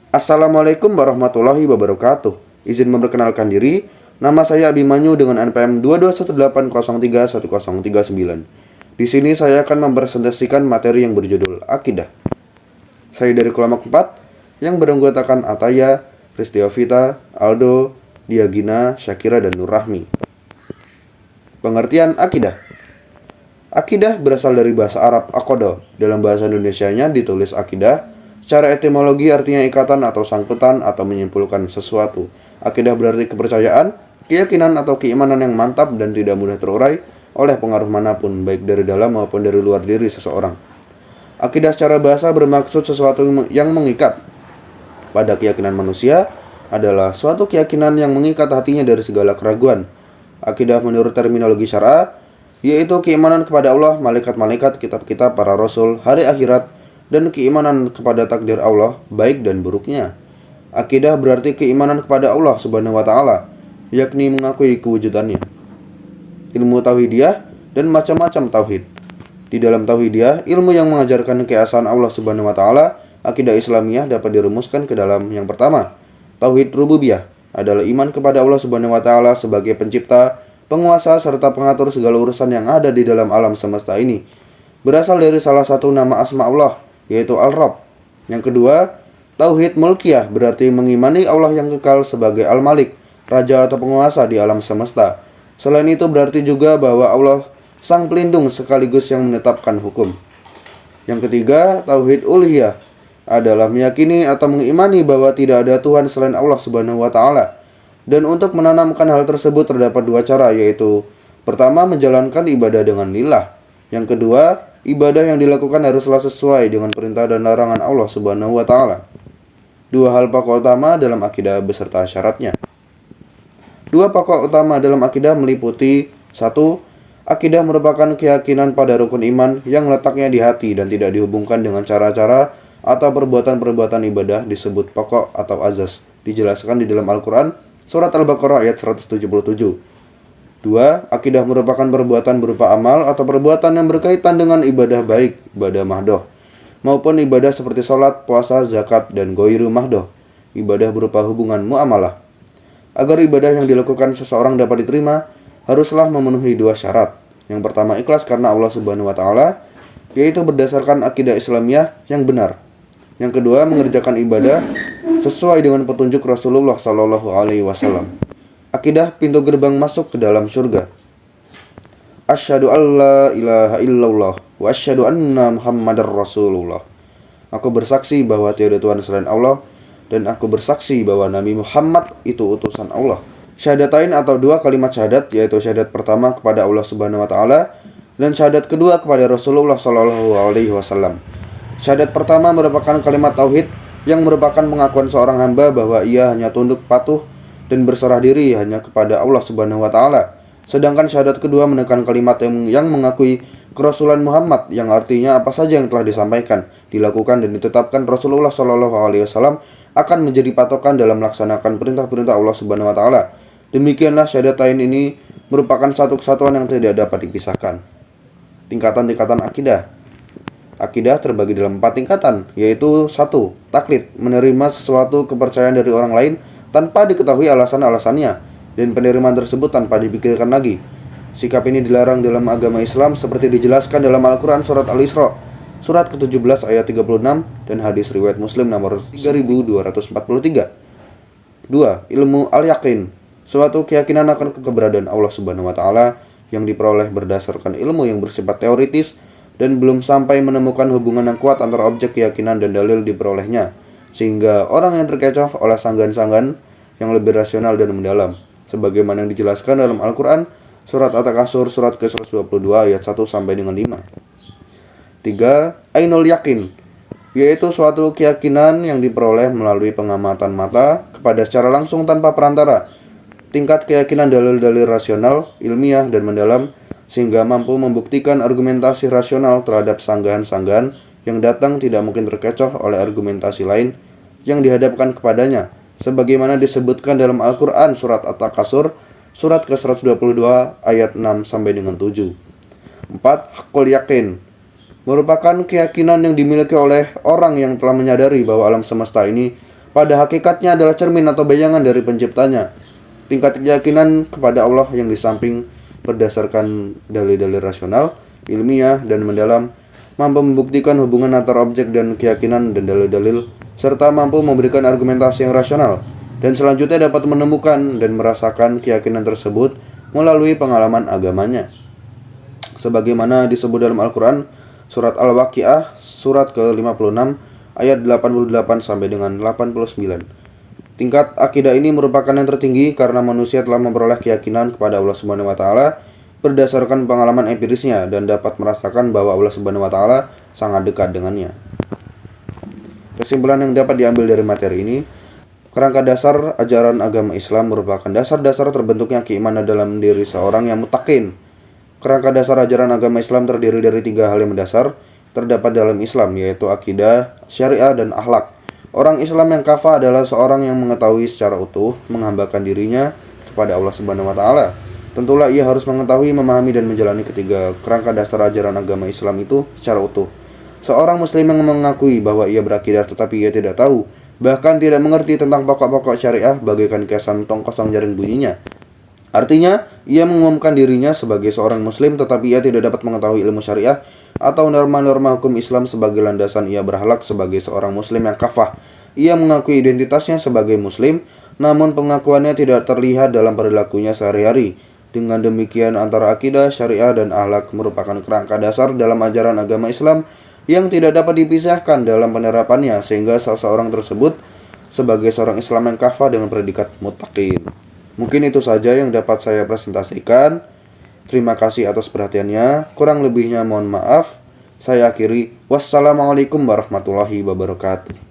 Assalamualaikum warahmatullahi wabarakatuh. Izin memperkenalkan diri, nama saya Abimanyu dengan NPM 2218031039. Di sini saya akan mempresentasikan materi yang berjudul Akidah. Saya dari kelompok 4 yang beranggotakan Ataya, Ristiovita, Aldo, Diagina, Syakira, dan Nur Rahmi. Pengertian akidah. Akidah berasal dari bahasa Arab akodo. Dalam bahasa Indonesianya ditulis akidah. Secara etimologi artinya ikatan atau sangkutan atau menyimpulkan sesuatu. Akidah berarti kepercayaan, keyakinan atau keimanan yang mantap dan tidak mudah terurai oleh pengaruh manapun, baik dari dalam maupun dari luar diri seseorang. Akidah secara bahasa bermaksud sesuatu yang mengikat. Pada keyakinan manusia adalah suatu keyakinan yang mengikat hatinya dari segala keraguan. Akidah menurut terminologi syar'a yaitu keimanan kepada Allah, malaikat-malaikat, kitab-kitab, para rasul, hari akhirat, dan keimanan kepada takdir Allah, baik dan buruknya. Akidah berarti keimanan kepada Allah Subhanahu wa Ta'ala, yakni mengakui kewujudannya. Ilmu tauhidiyah dan macam-macam tauhid. Di dalam tauhidiyah, ilmu yang mengajarkan keesaan Allah Subhanahu wa Ta'ala, akidah Islamiyah dapat dirumuskan ke dalam yang pertama, tauhid rububiyah adalah iman kepada Allah Subhanahu wa Ta'ala sebagai pencipta, penguasa, serta pengatur segala urusan yang ada di dalam alam semesta ini. Berasal dari salah satu nama asma Allah, yaitu Al-Rabb. Yang kedua, tauhid mulkiyah berarti mengimani Allah yang kekal sebagai Al-Malik, raja atau penguasa di alam semesta. Selain itu berarti juga bahwa Allah sang pelindung sekaligus yang menetapkan hukum. Yang ketiga, tauhid uluhiyah adalah meyakini atau mengimani bahwa tidak ada Tuhan selain Allah Subhanahu wa Ta'ala. Dan untuk menanamkan hal tersebut terdapat dua cara, yaitu pertama, menjalankan ibadah dengan lillah. Yang kedua, ibadah yang dilakukan haruslah sesuai dengan perintah dan larangan Allah Subhanahu wa Ta'ala. Dua hal pokok utama dalam akidah beserta syaratnya. Dua pokok utama dalam akidah meliputi: 1. Akidah merupakan keyakinan pada rukun iman yang letaknya di hati dan tidak dihubungkan dengan cara-cara atau perbuatan-perbuatan ibadah disebut pokok atau azas. Dijelaskan di dalam Al-Quran, surat Al-Baqarah ayat 177. 2. Akidah merupakan perbuatan berupa amal atau perbuatan yang berkaitan dengan ibadah baik, ibadah mahdoh, maupun ibadah seperti sholat, puasa, zakat, dan goiru mahdoh, ibadah berupa hubungan muamalah. Agar ibadah yang dilakukan seseorang dapat diterima, haruslah memenuhi dua syarat. Yang pertama, ikhlas karena Allah Subhanahu wa Ta'ala, yaitu berdasarkan akidah Islamiyah yang benar. Yang kedua, mengerjakan ibadah sesuai dengan petunjuk Rasulullah SAW. Akidah pintu gerbang masuk ke dalam surga. Asyhadu alla ilaha illallah wa asyhadu anna Muhammadar Rasulullah. Aku bersaksi bahwa tiada Tuhan selain Allah, dan aku bersaksi bahwa Nabi Muhammad itu utusan Allah. Syahadatain atau dua kalimat syahadat, yaitu syahadat pertama kepada Allah Subhanahu wa Ta'ala dan syahadat kedua kepada Rasulullah SAW. Syahadat pertama merupakan kalimat tauhid yang merupakan pengakuan seorang hamba bahwa ia hanya tunduk patuh dan berserah diri hanya kepada Allah Subhanahu wa Ta'ala. Sedangkan syahadat kedua menekan kalimat yang mengakui kerasulan Muhammad, yang artinya apa saja yang telah disampaikan, dilakukan dan ditetapkan Rasulullah SAW akan menjadi patokan dalam melaksanakan perintah-perintah Allah Subhanahu wa Ta'ala. Demikianlah syahadatain ini merupakan satu kesatuan yang tidak dapat dipisahkan. Tingkatan-tingkatan akidah. Akidah terbagi dalam 4 tingkatan, yaitu 1. Taklid, menerima sesuatu kepercayaan dari orang lain tanpa diketahui alasan-alasannya, dan penerimaan tersebut tanpa dipikirkan lagi. Sikap ini dilarang dalam agama Islam seperti dijelaskan dalam Al-Quran surat Al-Isra, surat ke-17 ayat 36, dan hadis riwayat Muslim nomor 3243. 2. Ilmu al-yakin, suatu keyakinan akan keberadaan Allah Subhanahu wa Ta'ala yang diperoleh berdasarkan ilmu yang bersifat teoritis dan belum sampai menemukan hubungan yang kuat antara objek keyakinan dan dalil diperolehnya, sehingga orang yang terkecoh oleh sanggahan-sanggahan yang lebih rasional dan mendalam, sebagaimana yang dijelaskan dalam Al-Quran surat At-Takasur surat ke-122 ayat 1 sampai dengan 5. 3. Ainul yakin, yaitu suatu keyakinan yang diperoleh melalui pengamatan mata kepada secara langsung tanpa perantara. Tingkat keyakinan dalil-dalil rasional, ilmiah, dan mendalam, sehingga mampu membuktikan argumentasi rasional terhadap sanggahan-sanggahan yang datang tidak mungkin terkecoh oleh argumentasi lain yang dihadapkan kepadanya, sebagaimana disebutkan dalam Al-Quran surat At-Takasur surat ke-122 ayat 6 sampai dengan 7. 4. Hakul yakin, merupakan keyakinan yang dimiliki oleh orang yang telah menyadari bahwa alam semesta ini pada hakikatnya adalah cermin atau bayangan dari penciptanya. Tingkat keyakinan kepada Allah yang di samping berdasarkan dalil-dalil rasional, ilmiah, dan mendalam, mampu membuktikan hubungan antara objek dan keyakinan dan dalil-dalil, serta mampu memberikan argumentasi yang rasional, dan selanjutnya dapat menemukan dan merasakan keyakinan tersebut melalui pengalaman agamanya. Sebagaimana disebut dalam Al-Quran, surat Al-Waqiah, surat ke-56, ayat 88 sampai dengan 89. Tingkat akidah ini merupakan yang tertinggi karena manusia telah memperoleh keyakinan kepada Allah Subhanahu wa taala berdasarkan pengalaman empirisnya dan dapat merasakan bahwa Allah Subhanahu wa taala sangat dekat dengannya. Kesimpulan yang dapat diambil dari materi ini, kerangka dasar ajaran agama Islam merupakan dasar-dasar terbentuknya keimanan dalam diri seorang yang mutakin. Kerangka dasar ajaran agama Islam terdiri dari 3 hal yang mendasar terdapat dalam Islam, yaitu akidah, syariah, dan akhlak. Orang Islam yang kafah adalah seorang yang mengetahui secara utuh, menghambakan dirinya kepada Allah Subhanahu wa taala. Tentulah ia harus mengetahui, memahami, dan menjalani ketiga kerangka dasar ajaran agama Islam itu secara utuh. Seorang muslim yang mengakui bahwa ia berakidah tetapi ia tidak tahu, bahkan tidak mengerti tentang pokok-pokok syariah, bagaikan kesan tong kosong jaring bunyinya. Artinya, ia mengumumkan dirinya sebagai seorang muslim tetapi ia tidak dapat mengetahui ilmu syariah atau norma-norma hukum Islam sebagai landasan ia berakhlak sebagai seorang muslim yang kafah. Ia mengakui identitasnya sebagai muslim, namun pengakuannya tidak terlihat dalam perilakunya sehari-hari. Dengan demikian, antara akidah, syariah, dan akhlak merupakan kerangka dasar dalam ajaran agama Islam yang tidak dapat dipisahkan dalam penerapannya, sehingga seseorang tersebut sebagai seorang Islam yang kafah dengan predikat muttaqin. Mungkin itu saja yang dapat saya presentasikan. Terima kasih atas perhatiannya. Kurang lebihnya mohon maaf. Saya akhiri. Wassalamualaikum warahmatullahi wabarakatuh.